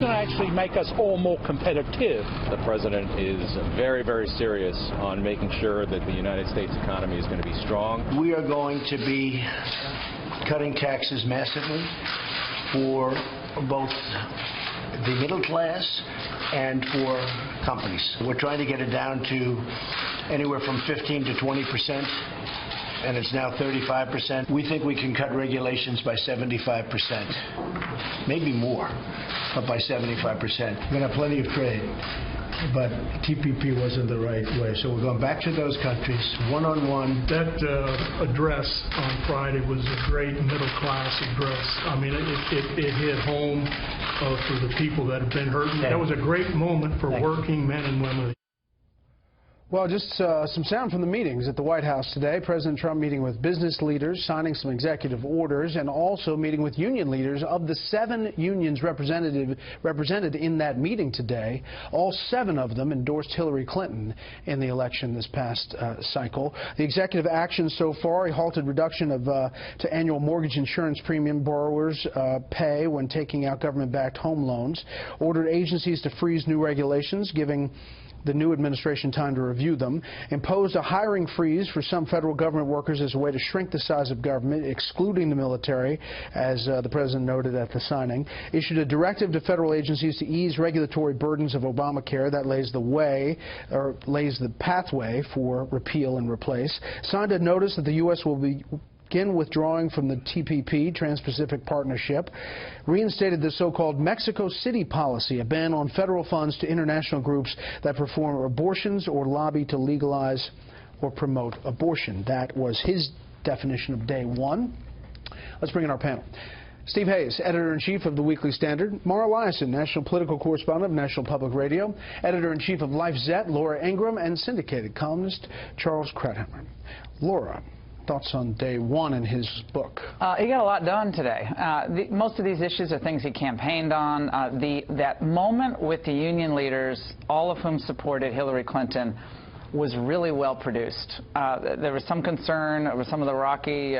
Going to actually make us all more competitive. The president is very, very serious on making sure that the United States economy is going to be strong. We are going to be cutting taxes massively for both the middle class and for companies. We're trying to get it down to anywhere from 15 to 20%, and it's now 35%. We think we can cut regulations by 75%, maybe more, but by 75%. We're going to have plenty of trade, but TPP wasn't the right way. So we're going back to those countries, one-on-one. That address on Friday was a great middle-class address. I mean, it hit home for the people that have been hurt. That was a great moment for working men and women. Well, just some sound from the meetings at the White House today. President Trump meeting with business leaders, signing some executive orders, and also meeting with union leaders. Of the 7 unions represented in that meeting today, all 7 of them endorsed Hillary Clinton in the election this past cycle. The executive action so far: he halted reduction of to annual mortgage insurance premium borrowers pay when taking out government-backed home loans, ordered agencies to freeze new regulations, giving the new administration time to review them, imposed a hiring freeze for some federal government workers as a way to shrink the size of government, excluding the military, as the president noted at the signing, issued a directive to federal agencies to ease regulatory burdens of Obamacare that lays the pathway for repeal and replace, signed a notice that the U.S. will begin withdrawing from the TPP, Trans-Pacific Partnership, reinstated the so-called Mexico City policy, a ban on federal funds to international groups that perform abortions or lobby to legalize or promote abortion. That was his definition of day one. Let's bring in our panel. Steve Hayes, editor-in-chief of the Weekly Standard; Mara Liasson, national political correspondent of National Public Radio; editor-in-chief of LifeZette, Laura Ingram; and syndicated columnist Charles Krauthammer. Laura, thoughts on day one in his book? He got a lot done today. Most of these issues are things he campaigned on. That moment with the union leaders, all of whom supported Hillary Clinton, was really well produced. There was some concern over some of the rocky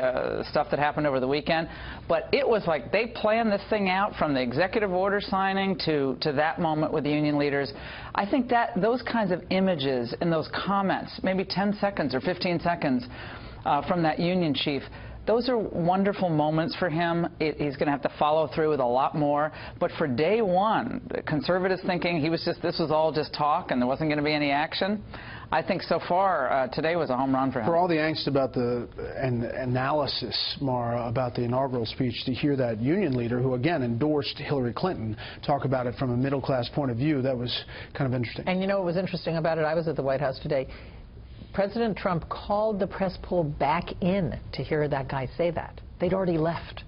stuff that happened over the weekend, but it was like they planned this thing out from the executive order signing to that moment with the union leaders. I think that those kinds of images and those comments, maybe 10 seconds or 15 seconds, from that union chief, those are wonderful moments for him. He's going to have to follow through with a lot more. But for day one, conservatives thinking this was all just talk and there wasn't going to be any action, I think so far today was a home run for him. For all the angst about and analysis, Mara, about the inaugural speech, to hear that union leader, who again endorsed Hillary Clinton, talk about it from a middle-class point of view, that was kind of interesting. And you know what was interesting about it? I was at the White House today. President Trump called the press pool back in to hear that guy say that. They'd already left.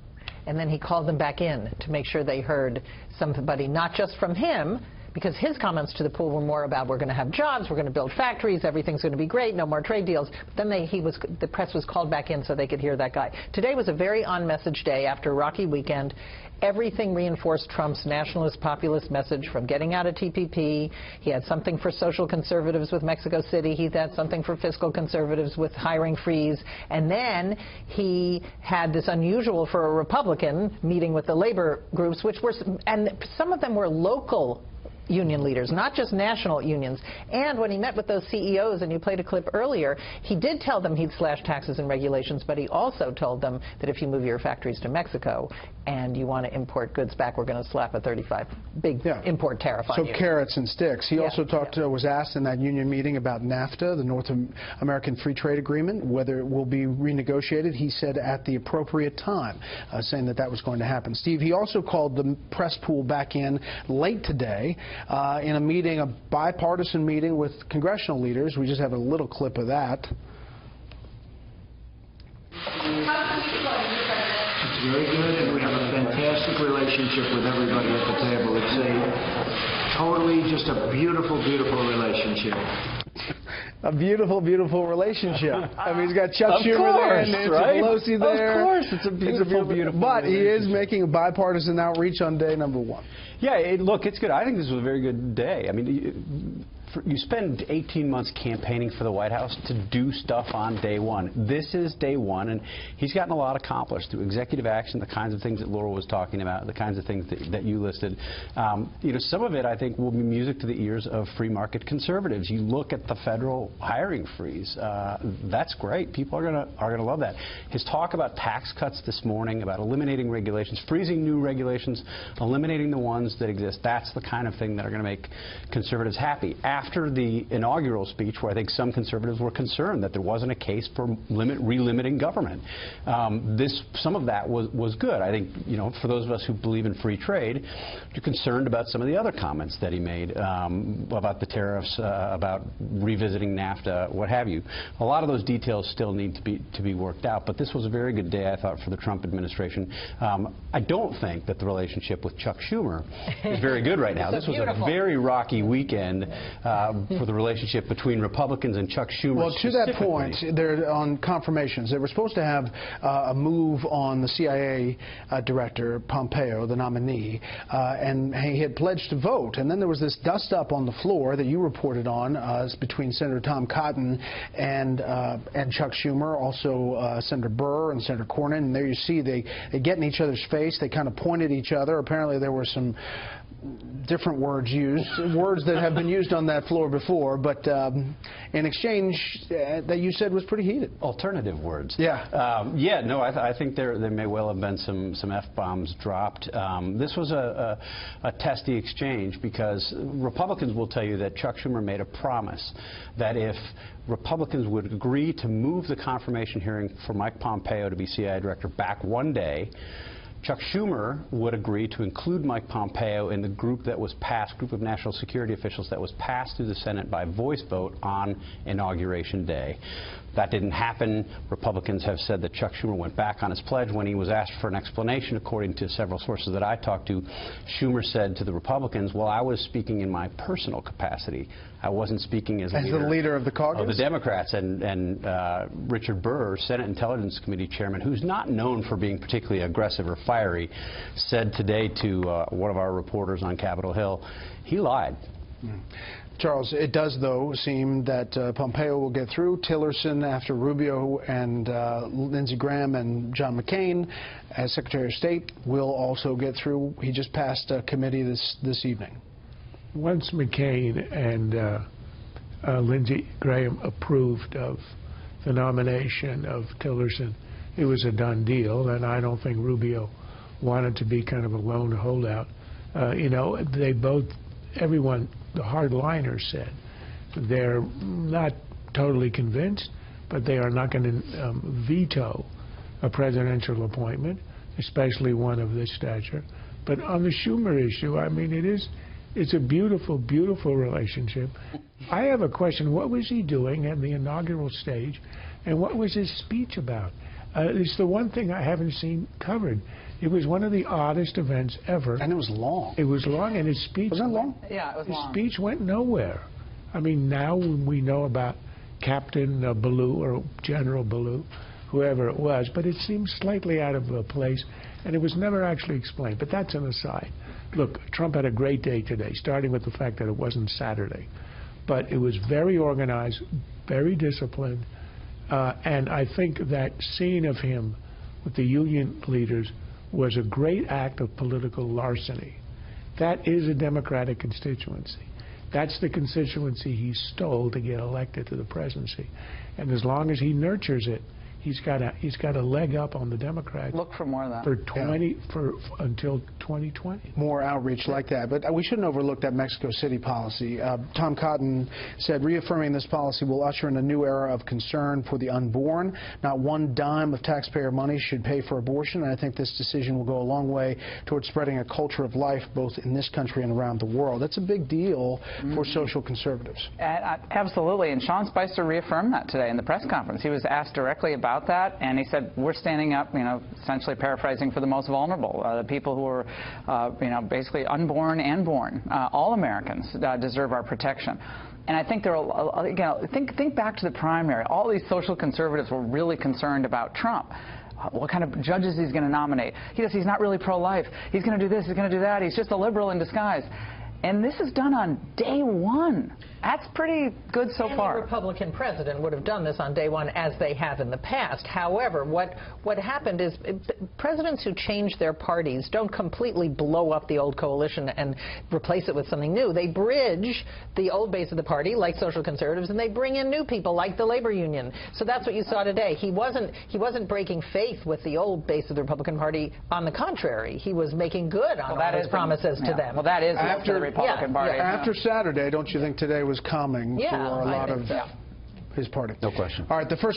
And then he called them back in to make sure they heard somebody, not just from him, because his comments to the pool were more about, we're going to have jobs, we're going to build factories, everything's going to be great, no more trade deals. But then the press was called back in so they could hear that guy. Today was a very on-message day after a rocky weekend. Everything reinforced Trump's nationalist populist message from getting out of TPP. He had something for social conservatives with Mexico City. He had something for fiscal conservatives with hiring freeze. And then he had this unusual for a Republican meeting with the labor groups, and some of them were local union leaders, not just national unions. And when he met with those CEOs, and you played a clip earlier, he did tell them he'd slash taxes and regulations, but he also told them that if you move your factories to Mexico and you want to import goods back, we're going to slap a 35 big import tariff on you. So carrots and sticks. He also was asked in that union meeting about NAFTA, the North American Free Trade Agreement, whether it will be renegotiated. He said at the appropriate time, saying that was going to happen. Steve, he also called the press pool back in late today in a meeting, a bipartisan meeting with congressional leaders. We just have a little clip of that. It's very good, and we have a fantastic relationship with everybody at the table. It's a totally just a beautiful, beautiful relationship. A beautiful, beautiful relationship. I mean, he's got Chuck Schumer there and Nancy Pelosi there. Of course, it's a beautiful, beautiful. But he is making a bipartisan outreach on day number one. Yeah, look, it's good. I think this was a very good day. I mean, you spend 18 months campaigning for the White House to do stuff on day one. This is day one, and he's gotten a lot accomplished through executive action, the kinds of things that Laura was talking about, the kinds of things that you listed. You know, some of it, I think, will be music to the ears of free market conservatives. You look at the federal hiring freeze. That's great. People are gonna love that. His talk about tax cuts this morning, about eliminating regulations, freezing new regulations, eliminating the ones that exist, that's the kind of thing that are going to make conservatives happy. After the inaugural speech, where I think some conservatives were concerned that there wasn't a case for relimiting government, some of that was good. I think, you know, for those of us who believe in free trade, you're concerned about some of the other comments that he made about the tariffs, about revisiting NAFTA, what have you. A lot of those details still need to be worked out, but this was a very good day, I thought, for the Trump administration. I don't think that the relationship with Chuck Schumer is very good right now. This was a very rocky weekend for the relationship between Republicans and Chuck Schumer. Well, to that point, they're on confirmations. They were supposed to have a move on the CIA director, Pompeo, the nominee, and he had pledged to vote. And then there was this dust-up on the floor that you reported on between Senator Tom Cotton and Chuck Schumer, also Senator Burr and Senator Cornyn. And there you see they get in each other's face. They kind of point at each other. Apparently there were some different words used, words that have been used on that floor before, but in exchange that you said was pretty heated. Alternative words. Yeah. Yeah, no, I think there may well have been some F-bombs dropped. This was a testy exchange because Republicans will tell you that Chuck Schumer made a promise that if Republicans would agree to move the confirmation hearing for Mike Pompeo to be CIA director back one day, Chuck Schumer would agree to include Mike Pompeo in the group that was passed, group of national security officials that was passed through the Senate by voice vote on Inauguration Day. That didn't happen. Republicans have said that Chuck Schumer went back on his pledge. When he was asked for an explanation, according to several sources that I talked to, Schumer said to the Republicans, well, I was speaking in my personal capacity. I wasn't speaking as the leader of the caucus? Of the Democrats. And Richard Burr, Senate Intelligence Committee chairman, who's not known for being particularly aggressive or fiery, said today to one of our reporters on Capitol Hill, he lied. Charles, it does, though, seem that Pompeo will get through. Tillerson, after Rubio and Lindsey Graham and John McCain, as Secretary of State, will also get through. He just passed a committee this evening. Once McCain and Lindsey Graham approved of the nomination of Tillerson, it was a done deal, and I don't think Rubio wanted to be kind of a lone holdout. You know, they both, everyone, the hardliners said they're not totally convinced, but they are not going to veto a presidential appointment, especially one of this stature. But on the Schumer issue, I mean, it's a beautiful, beautiful relationship. I have a question. What was he doing at the inaugural stage, and what was his speech about? It's the one thing I haven't seen covered. It was one of the oddest events ever. And it was long. It was long, and his speech... Was it long? Yeah, it was long. His speech went nowhere. I mean, now we know about Captain Ballou or General Ballou, whoever it was, but it seems slightly out of place, and it was never actually explained. But that's an aside. Look, Trump had a great day today, starting with the fact that it wasn't Saturday. But it was very organized, very disciplined, and I think that scene of him with the union leaders was a great act of political larceny. That is a Democratic constituency. That's the constituency he stole to get elected to the presidency. And as long as he nurtures it, he's got a leg up on the Democrats. Look for more of that. Until 2020. More outreach like that. But we shouldn't overlook that Mexico City policy. Tom Cotton said reaffirming this policy will usher in a new era of concern for the unborn. Not one dime of taxpayer money should pay for abortion. And I think this decision will go a long way towards spreading a culture of life both in this country and around the world. That's a big deal for social conservatives. Absolutely. And Sean Spicer reaffirmed that today in the press conference. He was asked directly about that, and he said, we're standing up, you know, essentially paraphrasing, for the most vulnerable, the people who are, you know, basically unborn and born. All Americans deserve our protection. And I think there are, again, think back to the primary. All these social conservatives were really concerned about Trump. What kind of judges he's going to nominate. He's not really pro-life. He's going to do this, he's going to do that. He's just a liberal in disguise. And this is done on day one. That's pretty good so far. Any Republican president would have done this on day one, as they have in the past. However, what happened is presidents who change their parties don't completely blow up the old coalition and replace it with something new. They bridge the old base of the party, like social conservatives, and they bring in new people, like the labor union. So that's what you saw today. He wasn't breaking faith with the old base of the Republican Party. On the contrary, he was making good on all his promises to them. Well, that is after the Republican Party. After Saturday, don't you think today was calming for a lot of Yeah. his party? No question. All right, the first